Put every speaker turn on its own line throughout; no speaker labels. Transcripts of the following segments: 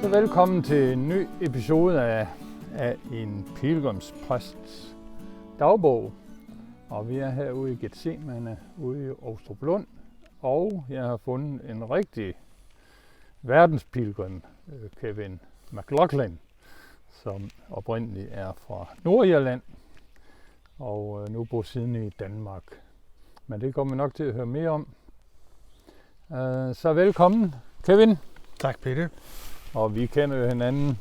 Så velkommen til en ny episode af en pilgrimspræsts dagbog. Og vi er herude i Gethsemane, ude i Åstruplund. Og jeg har fundet en rigtig verdenspilgrim, Kevin McLaughlin, som oprindeligt er fra Nordirland og nu bosiddende i Danmark. Men det kommer vi nok til at høre mere om. Så velkommen, Kevin.
Tak, Peter.
Og vi kender jo hinanden,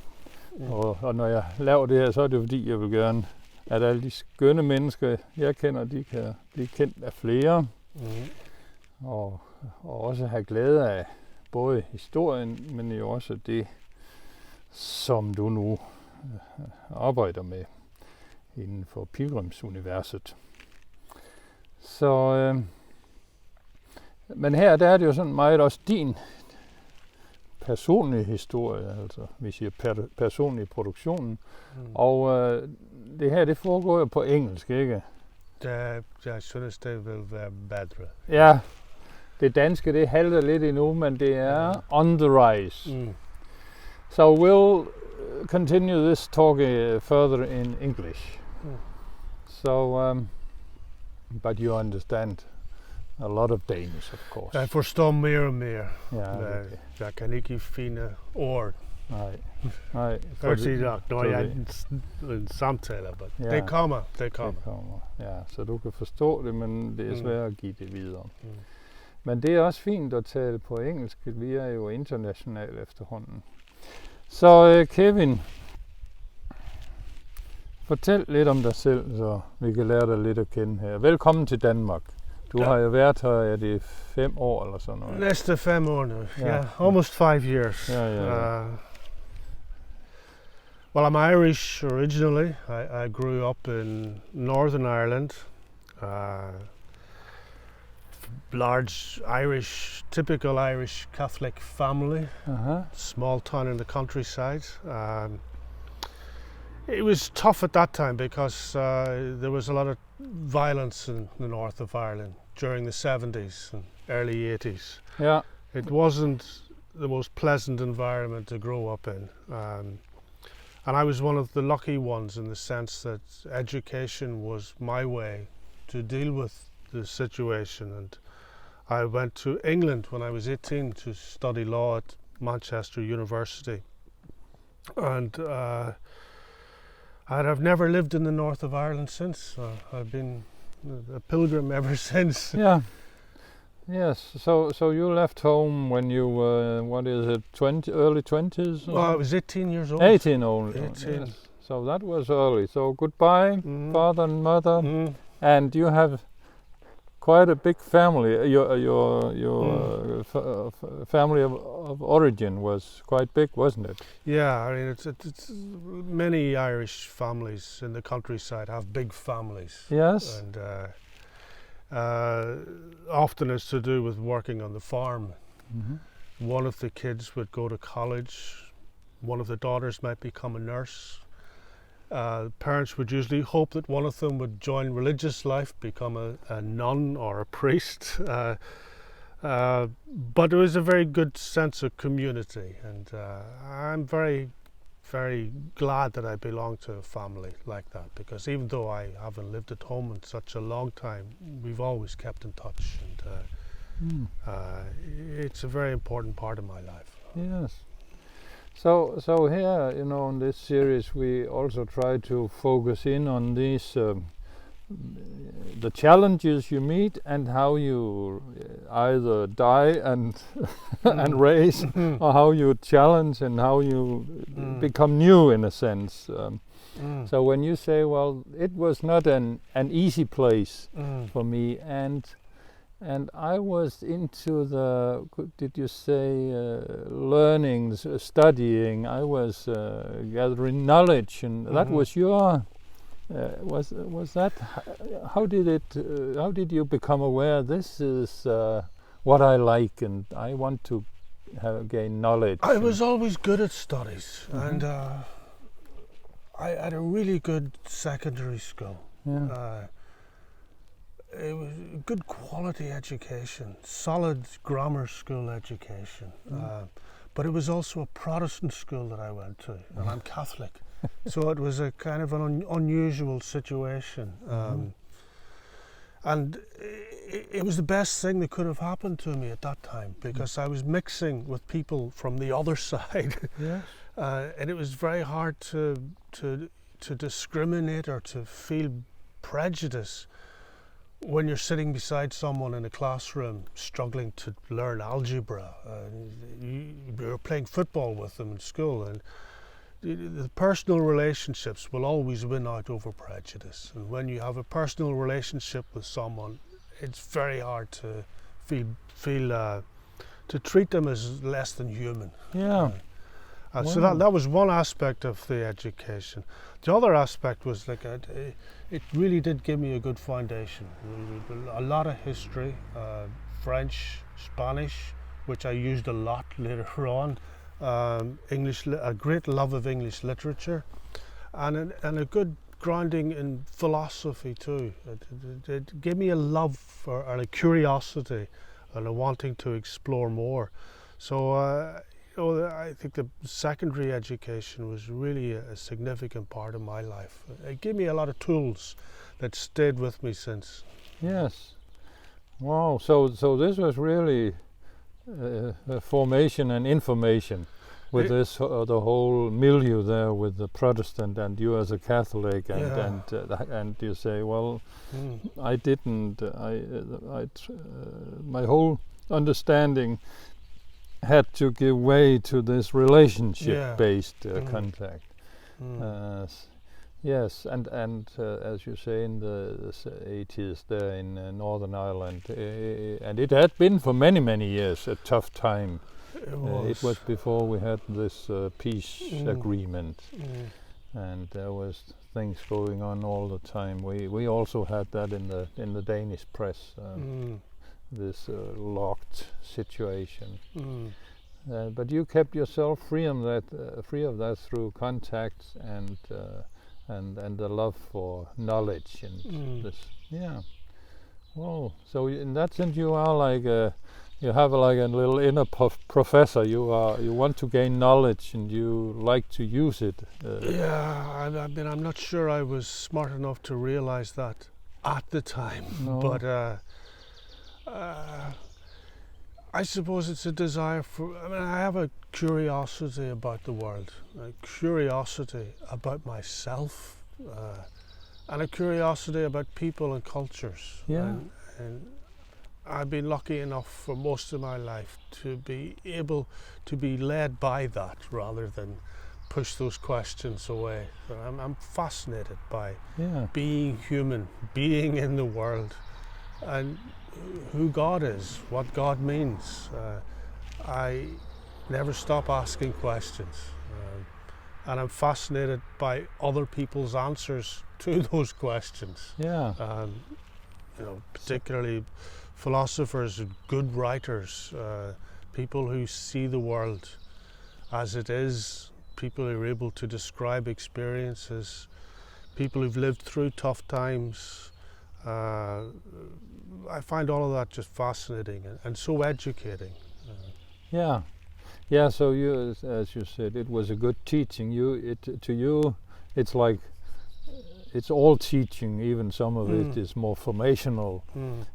og når jeg laver det her, så er det fordi, jeg vil gerne, at alle de skønne mennesker, jeg kender, de kan blive kendt af flere. Og også have glæde af både historien, men jo også det, som du nu arbejder med inden for Pilgrimsuniverset. Så, men her der er det jo sådan meget også din personlige historie, altså vi siger personlig produktionen. Og det her, det foregår jo på engelsk, ikke?
Jeg synes, det vil være bedre.
Ja, det danske, det halter lidt endnu, men det er on the rise. So we'll continue this talk further in English. So, but you understand a lot of Danish, of course.
Jeg forstår mere og mere.
Ja,
Jeg kan ikke finde ord.
Nej.
Først nok, når jeg er en samtale, men det kommer.
Ja, så du kan forstå det, men det er svært at give det videre. Men det er også fint at tale på engelsk. Vi er jo international efterhånden. Så Kevin, fortæl lidt om dig selv, så vi kan lære dig lidt at kende her. Velkommen til Danmark. Du har jo været her, er det 5 år eller sådan noget?
Næste 5 år nu. Yeah, almost 5 years.
Yeah.
Well, I'm Irish originally. I grew up in Northern Ireland. Large Irish, typical Irish Catholic family. Small town in the countryside. It was tough at that time because there was a lot of violence in the north of Ireland during the 70s and early 80s.
Yeah.
It wasn't the most pleasant environment to grow up in. And I was one of the lucky ones in the sense that education was my way to deal with the situation. And I went to England when I was 18 to study law at Manchester University. And I've never lived in the north of Ireland since. I've been a pilgrim ever since.
Yeah. Yes. So you left home when you were, what is it, early 20s?
Well, I was 18 years old.
18 only.
18.
Yes. So that was early. So goodbye, father and mother. And you have quite a big family. Your family of origin was quite big, wasn't it?
Yeah, I mean, it's many Irish families in the countryside have big families.
Yes.
And often it's to do with working on the farm. One of the kids would go to college. One of the daughters might become a nurse. Parents would usually hope that one of them would join religious life, become a nun or a priest. But there was a very good sense of community, and I'm very, very glad that I belong to a family like that, because even though I haven't lived at home in such a long time, we've always kept in touch, and it's a very important part of my life.
Yes. So here, in this series, we also try to focus in on these the challenges you meet and how you either die and and raise, or how you challenge and how you become new in a sense. So when you say, well, it was not an easy place for me, and I was into the, did you say, learning, studying. I was gathering knowledge, and that was your. Was that? How did you become aware? This is what I like, and I want to gain knowledge.
I was always good at studies, and I had a really good secondary school. Yeah. It was good quality education, solid grammar school education. but it was also a Protestant school that I went to, and I'm Catholic. So it was a kind of an unusual situation. And it was the best thing that could have happened to me at that time, because I was mixing with people from the other side.
Yes.
And it was very hard to discriminate or to feel prejudice when you're sitting beside someone in a classroom struggling to learn algebra. You're playing football with them in school, and the personal relationships will always win out over prejudice. And when you have a personal relationship with someone, it's very hard to to treat them as less than human.
Yeah.
So that was one aspect of the education. The other aspect was like it really did give me a good foundation. A lot of history, French, Spanish, which I used a lot later on. English, a great love of English literature, and a good grounding in philosophy too. It gave me a love for, and a curiosity and a wanting to explore more. So I think the secondary education was really a significant part of my life. It gave me a lot of tools that stayed with me since.
Yes. Wow. So this was really formation and information with this the whole milieu there with the Protestant and you as a Catholic, and you say, well, I didn't. My whole understanding had to give way to this relationship-based contact. Yes, and as you say, in the 80s there in Northern Ireland, and it had been for many years a tough time. It was before we had this peace agreement, and there was things going on all the time. We also had that in the Danish press, this locked situation. But you kept yourself free of that through contacts and the love for knowledge and this. Yeah. Whoa. So in that sense, you are like you have like a little inner professor. You want to gain knowledge and you like to use it.
I mean, I'm not sure I was smart enough to realize that at the time, but I suppose it's a desire for. I mean, I have a curiosity about the world, a curiosity about myself, and a curiosity about people and cultures.
Yeah.
And I've been lucky enough for most of my life to be able to be led by that rather than push those questions away. So I'm fascinated by being human, being in the world, and who God is, what God means. I never stop asking questions, and I'm fascinated by other people's answers to those questions.
Yeah.
Particularly philosophers, good writers, people who see the world as it is, people who are able to describe experiences, people who've lived through tough times. I find all of that just fascinating and so educating.
Yeah. So you, as you said, it was a good teaching. To you, it's like it's all teaching. Even some of it is more formational.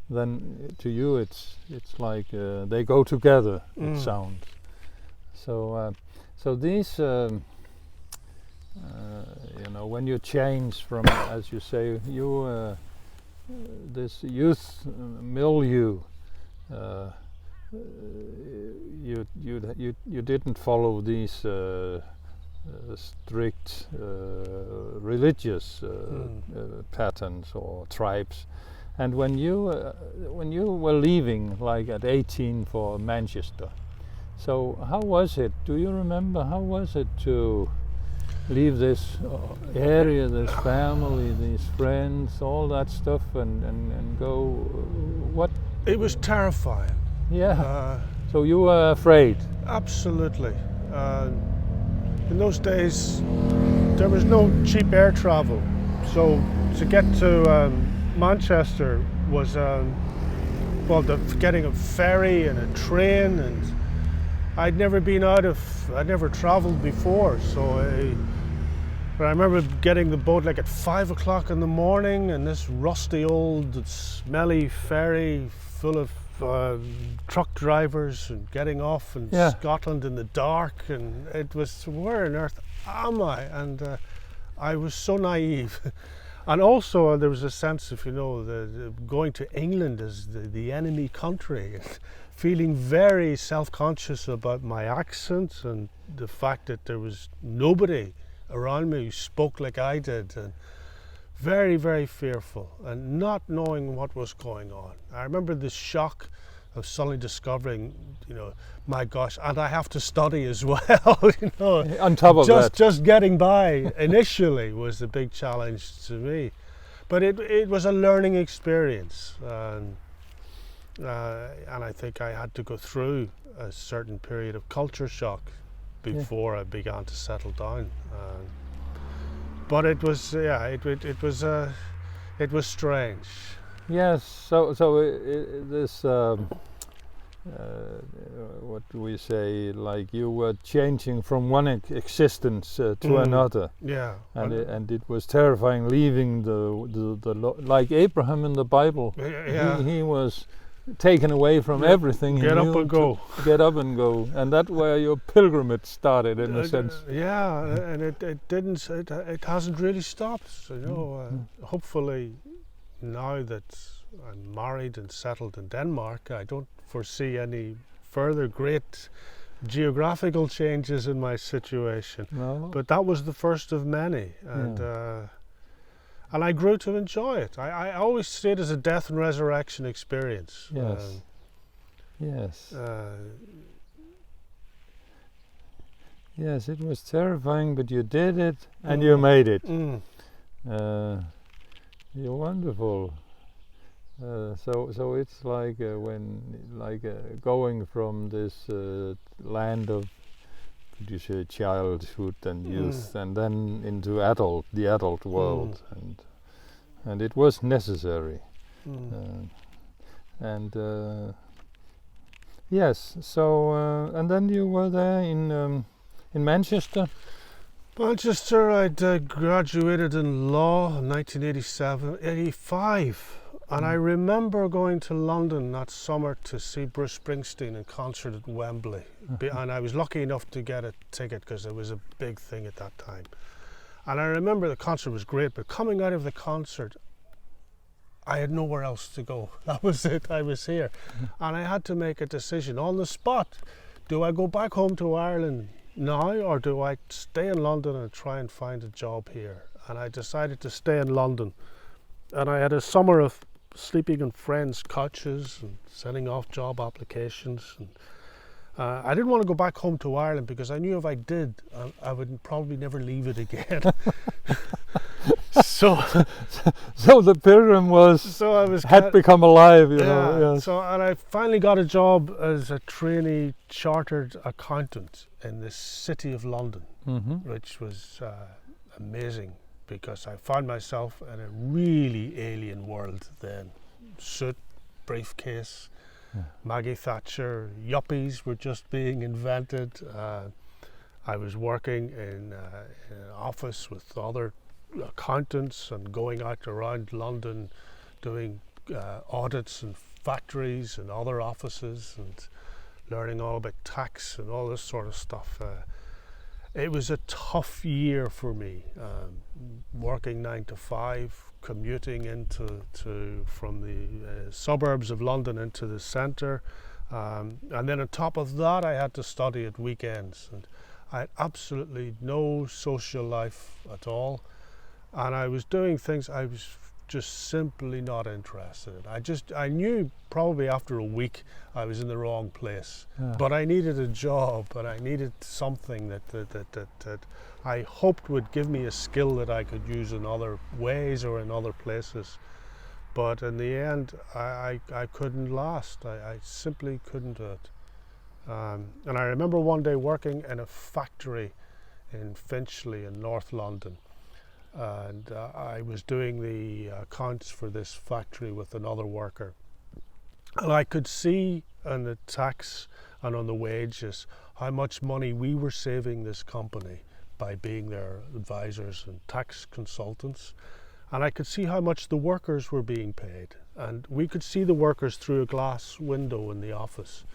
Then to you, it's like they go together. It sounds. So these, when you change from, as you say, this youth milieu, you didn't follow these strict religious patterns or tribes, and when you were leaving, like at 18 for Manchester, so how was it? Do you remember how was it to leave this area, this family, these friends, all that stuff, and go? What?
It was terrifying.
Yeah. So you were afraid?
Absolutely. In those days, there was no cheap air travel, so to get to Manchester was getting a ferry and a train, and I'd never traveled before, but I remember getting the boat like at 5 o'clock in the morning, and this rusty old smelly ferry full of truck drivers, and getting off in Scotland in the dark, and it was, where on earth am I? And I was so naive. And also there was a sense of, going to England as the enemy country, feeling very self-conscious about my accent and the fact that there was nobody around me who spoke like I did, and very, very fearful and not knowing what was going on. I remember the shock of suddenly discovering, my gosh, and I have to study as well,
On top of that.
Just getting by initially was the big challenge to me. But it was a learning experience, and I think I had to go through a certain period of culture shock before I began to settle down. But it was, it was strange.
Yes. So this what do we say? Like you were changing from one existence to another.
Yeah.
And it was terrifying leaving the like Abraham in the Bible.
Yeah.
He was taken away from everything.
Get up and go.
Get up and go, and that's where your pilgrimage started, in a sense.
Yeah, and it hasn't really stopped. Hopefully, now that I'm married and settled in Denmark, I don't foresee any further great geographical changes in my situation.
No.
But that was the first of many, and I grew to enjoy it. I always see it as a death and resurrection experience.
Yes. Yes. Yes, it was terrifying, but you did it and you made it. You're wonderful. So it's like going from this land of, could you say, childhood and youth, and then into the adult world, and it was necessary. Yes. So and then you were there in Manchester.
Manchester, I'd graduated in law in 85. And I remember going to London that summer to see Bruce Springsteen in concert at Wembley. And I was lucky enough to get a ticket because it was a big thing at that time. And I remember the concert was great, but coming out of the concert, I had nowhere else to go. That was it, I was here. And I had to make a decision on the spot. Do I go back home to Ireland now, or do I stay in London and try and find a job here? And I decided to stay in London. And I had a summer of sleeping on friends' couches and sending off job applications. And I didn't want to go back home to Ireland because I knew if I did, I would probably never leave it again. So
the pilgrim had become alive, you know. Yes.
So and I finally got a job as a trainee chartered accountant in the city of London, which was amazing, because I found myself in a really alien world then. Suit, briefcase, Maggie Thatcher, yuppies were just being invented. I was working in an office with other accountants and going out around London doing audits in factories and other offices and learning all about tax and all this sort of stuff. It was a tough year for me, working 9 to 5, commuting from the suburbs of London into the centre, and then on top of that I had to study at weekends, and I had absolutely no social life at all, and I was doing things I was just simply not interested in. I knew probably after a week I was in the wrong place, but I needed a job, and I needed something that I hoped would give me a skill that I could use in other ways or in other places. But in the end, I couldn't last. I simply couldn't do it. And I remember one day working in a factory in Finchley in North London. And I was doing the accounts for this factory with another worker. And I could see on the tax and on the wages how much money we were saving this company by being their advisors and tax consultants. And I could see how much the workers were being paid. And we could see the workers through a glass window in the office.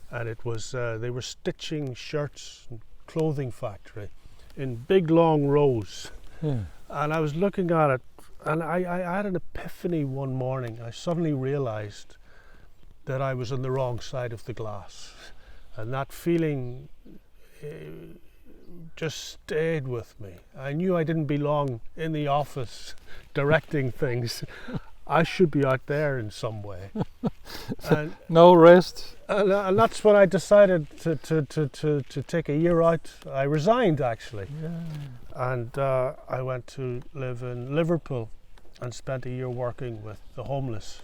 And it was, they were stitching shirts and clothing factory in big long rows.
Yeah.
And I was looking at it, and I had an epiphany one morning. I suddenly realized that I was on the wrong side of the glass. And that feeling just stayed with me. I knew I didn't belong in the office directing things. I should be out there in some way. And
no rest.
And that's when I decided to take a year out. I resigned, actually.
Yeah.
And I went to live in Liverpool and spent a year working with the homeless.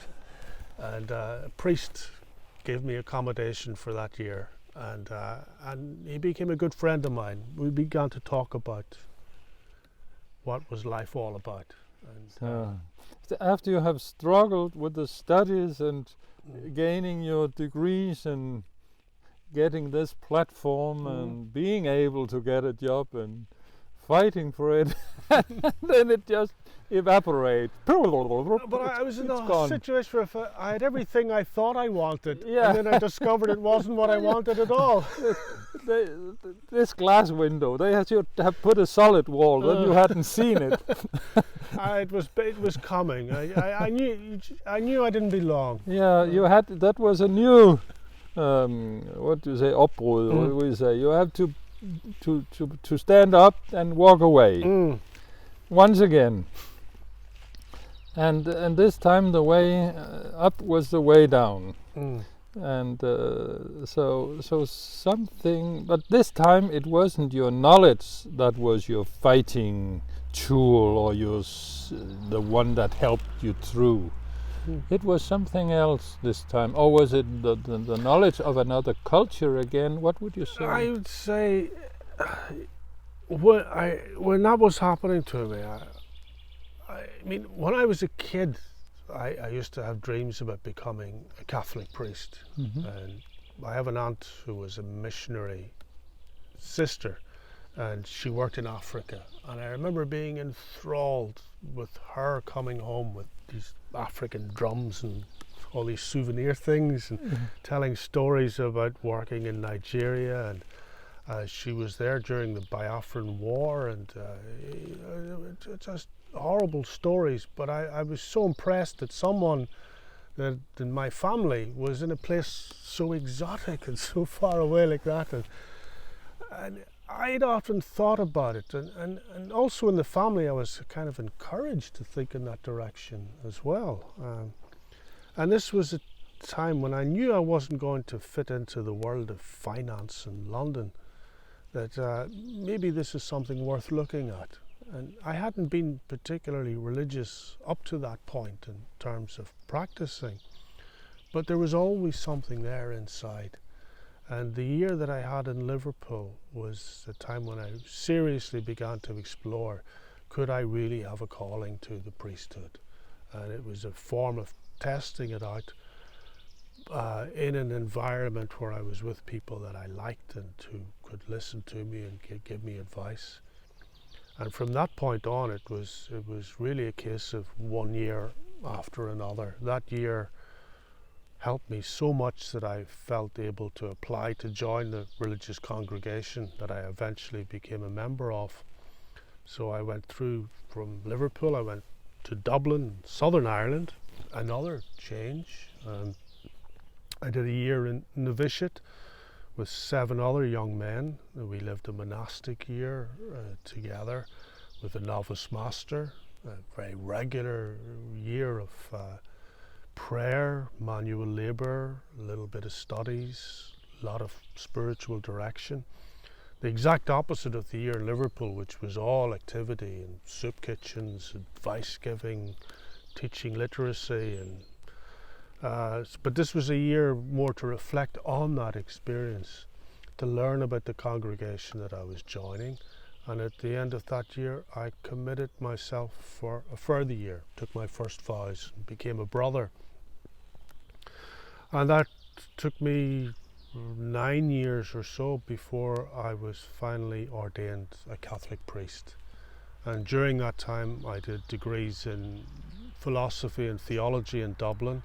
And a priest gave me accommodation for that year. And he became a good friend of mine. We began to talk about what was life all about. And,
after you have struggled with the studies and gaining your degrees and getting this platform and being able to get a job and fighting for it, then it just evaporates.
But I was in a situation where I had everything I thought I wanted, and then I discovered it wasn't what I wanted at all.
This glass window, they had to have put a solid wall, then you hadn't seen it.
It was coming. I knew I didn't belong.
Yeah, you had. That was a new, what do you say, opbrud? What do we say? You have to stand up and walk away once again. And this time the way up was the way down. And so something, but this time it wasn't your knowledge that was your fighting tool or the one that helped you through. It was something else this time. Or was it the knowledge of another culture again? What would you say?
I would say when that was happening to me, I mean, when I was a kid, I used to have dreams about becoming a Catholic priest. And I have an aunt who was a missionary sister, and she worked in Africa. And I remember being enthralled with her coming home with these African drums and all these souvenir things and telling stories about working in Nigeria. And she was there during the Biafran War, and just horrible stories. But I was so impressed that someone that in my family was in a place so exotic and so far away like that. And I'd often thought about it, and also in the family I was kind of encouraged to think in that direction as well. And this was a time when I knew I wasn't going to fit into the world of finance in London, that maybe this is something worth looking at. And I hadn't been particularly religious up to that point in terms of practicing, but there was always something there inside. And the year that I had in Liverpool was the time when I seriously began to explore, could I really have a calling to the priesthood? And it was a form of testing it out in an environment where I was with people that I liked and who could listen to me and give me advice. And from that point on, it was really a case of one year after another. That year helped me so much that I felt able to apply to join the religious congregation that I eventually became a member of. So I went through from Liverpool, I went to Dublin, Southern Ireland, another change. I did a year in novitiate with 7 other young men. We lived a monastic year together with a novice master, a very regular year of prayer, manual labour, a little bit of studies, a lot of spiritual direction. The exact opposite of the year in Liverpool, which was all activity and soup kitchens, advice giving, teaching literacy, and but this was a year more to reflect on that experience, to learn about the congregation that I was joining. And at the end of that year, I committed myself for a further year, took my first vows, and became a brother. And that took me 9 years or so before I was finally ordained a Catholic priest. And during that time I did degrees in philosophy and theology in Dublin.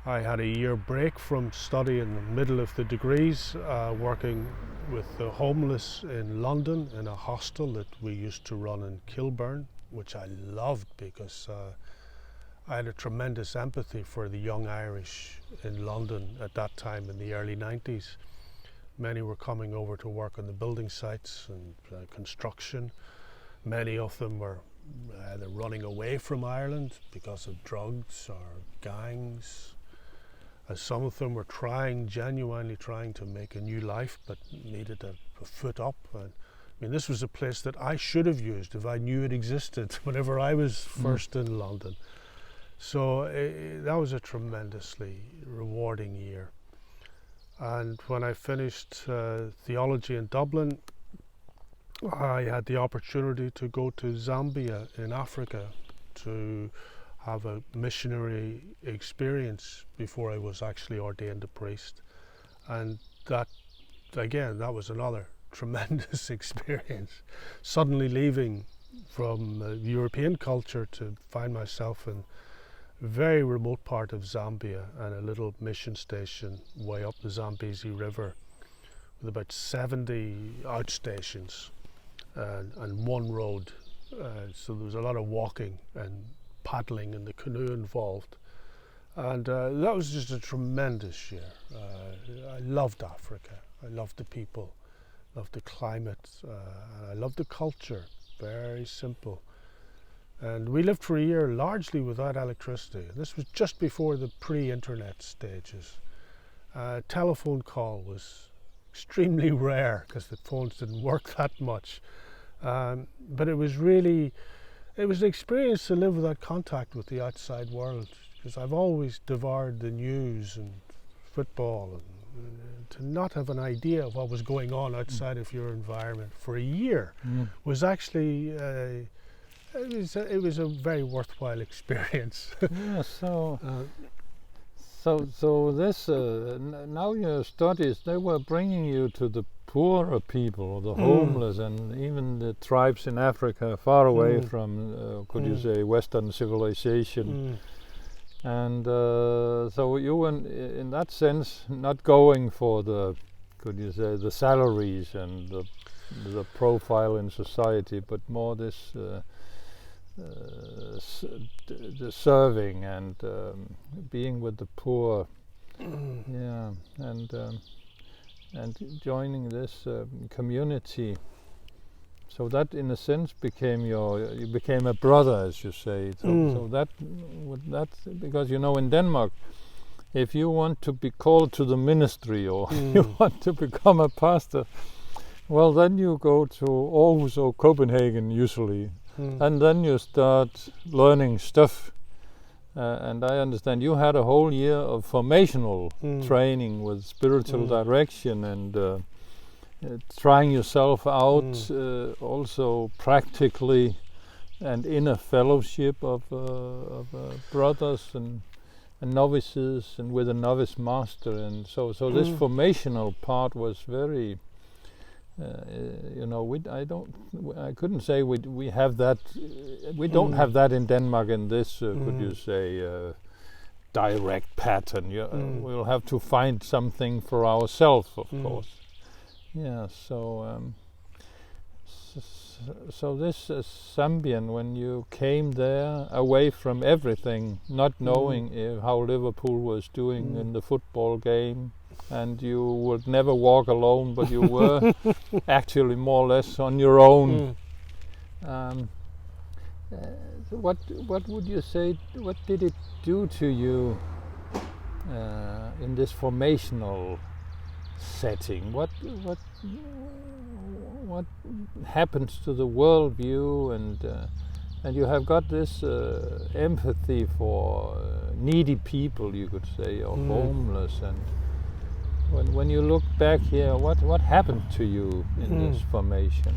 I had a year break from study in the middle of the degrees, working with the homeless in London in a hostel that we used to run in Kilburn, which I loved because I had a tremendous empathy for the young Irish in London at that time in the early 90s. Many were coming over to work on the building sites and construction. Many of them were either running away from Ireland because of drugs or gangs. Some of them were genuinely trying to make a new life, but needed a foot up. And, I mean, this was a place that I should have used if I knew it existed whenever I was first in London. So that was a tremendously rewarding year. And when I finished theology in Dublin, I had the opportunity to go to Zambia in Africa to have a missionary experience before I was actually ordained a priest. And that, again, that was another tremendous experience. Suddenly leaving from European culture to find myself in a very remote part of Zambia and a little mission station way up the Zambezi River with about 70 outstations and one road. So there was a lot of walking and paddling in the canoe involved, and that was just a tremendous year. I loved Africa. I loved the people, loved the climate, I loved the culture. Very simple. And we lived for a year largely without electricity. This was just before the pre-internet stages. Telephone call was extremely rare because the phones didn't work that much. But it was an experience to live without contact with the outside world, because I've always devoured the news and football, and to not have an idea of what was going on outside of your environment for a year was actually it was a very worthwhile experience.
Yeah, so this now your studies, they were bringing you to the poorer people, the homeless, and even the tribes in Africa far away from, could you say, Western civilization. And so you were, in that sense, not going for the, could you say, the salaries and the profile in society, but more this the serving and being with the poor, yeah, and joining this community. So that, in a sense, you became a brother, as you say. So that because in Denmark, if you want to be called to the ministry or you want to become a pastor, well, then you go to Aarhus or Copenhagen usually. And then you start learning stuff. And I understand you had a whole year of formational training with spiritual direction and trying yourself out, also practically, and in a fellowship of brothers and novices, and with a novice master. And so this formational part was very... I couldn't say we have that. We don't have that in Denmark in this. Could you say direct pattern? We'll have to find something for ourselves, of course. Yeah. So this Zambian, when you came there, away from everything, not knowing how Liverpool was doing in the football game. And you would never walk alone, but you were actually more or less on your own. What would you say? What did it do to you in this formational setting? What happens to the worldview? And you have got this empathy for needy people, you could say, or homeless. And when you look back here, what happened to you in this formation?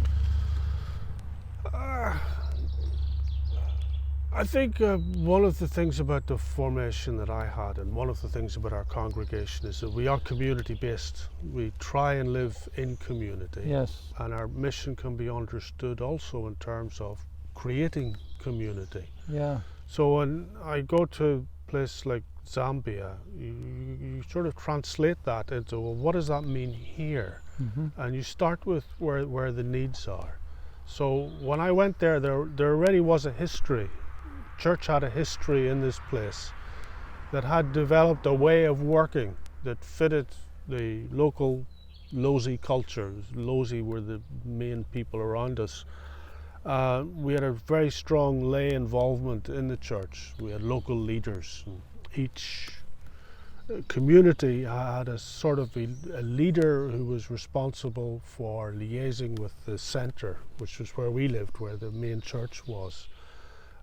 I think one of the things about the formation that I had, and one of the things about our congregation, is that we are community-based. We try and live in community.
Yes.
And our mission can be understood also in terms of creating community.
Yeah.
So when I go to a place like Zambia, you sort of translate that into, well, what does that mean here? And you start with where the needs are. So when I went there already was a history. Church had a history in this place that had developed a way of working that fitted the local Lozi culture. Lozi were the main people around us. We had a very strong lay involvement in the church. We had local leaders. Each community had a sort of a leader who was responsible for liaising with the centre, which was where we lived, where the main church was.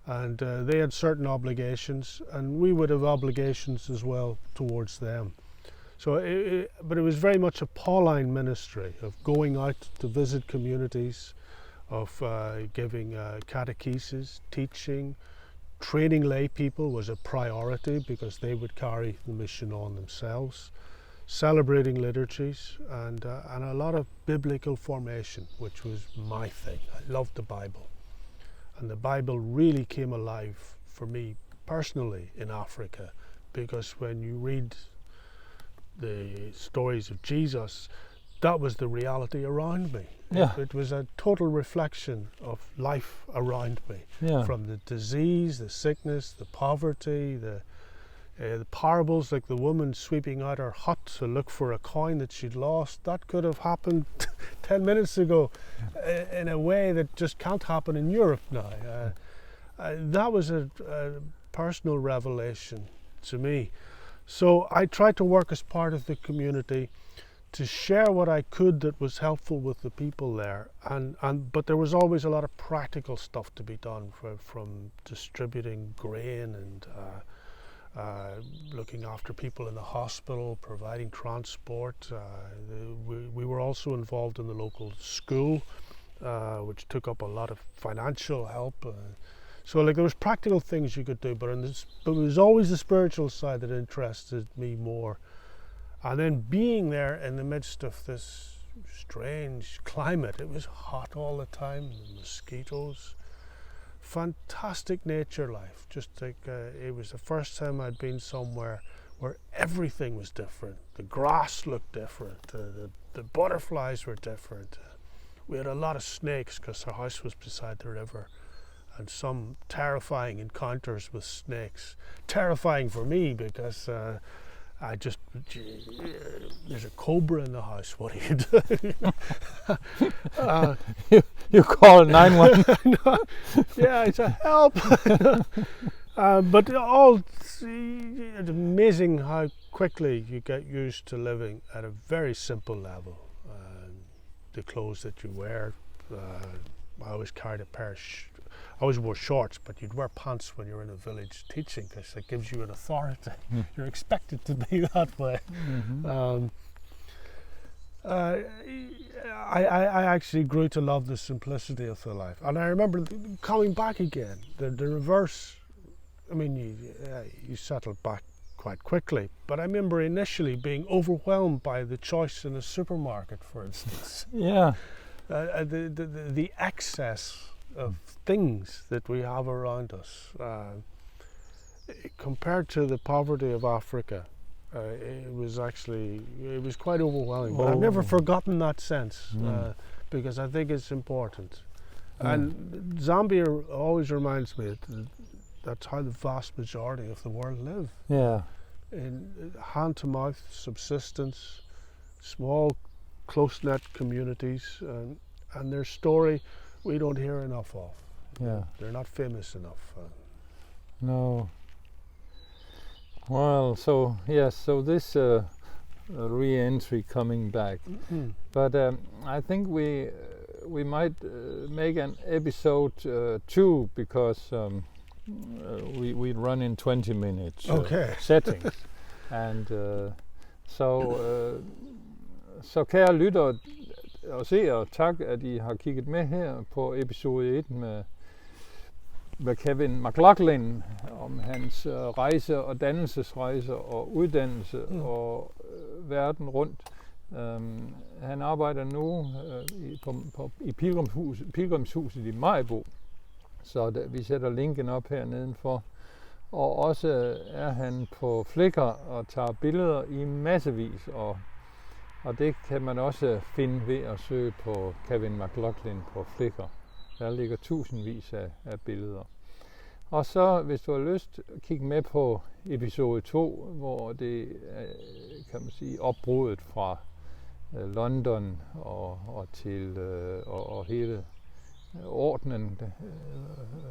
And they had certain obligations, and we would have obligations as well towards them. So, but it was very much a Pauline ministry of going out to visit communities, of giving catechesis, teaching. Training lay people was a priority because they would carry the mission on themselves. Celebrating liturgies and a lot of biblical formation, which was my thing. I loved the Bible. And the Bible really came alive for me personally in Africa, because when you read the stories of Jesus, that was the reality around me.
Yeah.
It was a total reflection of life around me.
Yeah.
From the disease, the sickness, the poverty, the parables like the woman sweeping out her hut to look for a coin that she'd lost. That could have happened 10 minutes ago in a way that just can't happen in Europe now. That was a personal revelation to me. So I tried to work as part of the community to share what I could that was helpful with the people there, but there was always a lot of practical stuff to be done, from distributing grain and looking after people in the hospital, providing transport. We were also involved in the local school, which took up a lot of financial help. So like there was practical things you could do, but it was always the spiritual side that interested me more. And then being there in the midst of this strange climate, it was hot all the time, the mosquitoes, fantastic nature life. Just like it was the first time I'd been somewhere where everything was different. The grass looked different, the butterflies were different. We had a lot of snakes because our house was beside the river, and some terrifying encounters with snakes. Terrifying for me because there's a cobra in the house, what do you do?
You call 911.
No, yeah, it's a help. But it's amazing how quickly you get used to living at a very simple level. The clothes that you wear, I always carried a pair of I always wore shorts, but you'd wear pants when you're in a village teaching because it gives you an authority. You're expected to be that way. I actually grew to love the simplicity of the life. And I remember coming back again, the reverse. I mean, you settled back quite quickly, but I remember initially being overwhelmed by the choice in a supermarket, for instance.
Yeah.
The excess of things that we have around us, compared to the poverty of Africa, it was quite overwhelming. But I've never forgotten that sense, because I think it's important. And Zambia always reminds me that that's how the vast majority of the world live.
Yeah.
In hand-to-mouth subsistence, small, close-knit communities, and their story we don't hear enough of.
Yeah.
They're not famous enough.
No. Well, so yes, so this re-entry coming back, but I think we might make an episode 2 because we run in 20 minutes settings, and så kære lyttere og seere, tak at I har kigget med her på episode 1 med med Kevin McLaughlin om hans rejse og dannelsesrejser og uddannelse og verden rundt. Han arbejder nu i Pilgrimshuset i Maribo, så vi sætter linken op her nedenfor. Og også er han på Flickr og tager billeder i massevis, og det kan man også finde ved at søge på Kevin McLaughlin på Flickr. Der ligger tusindvis af billeder. Og så, hvis du har lyst, kig med på episode 2, hvor det kan man sige, opbruddet fra London og til og hele ordenen,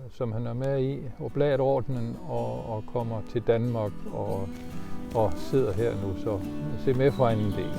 som han er med i, Oblatordenen, og kommer til Danmark og sidder her nu, så se med for en del.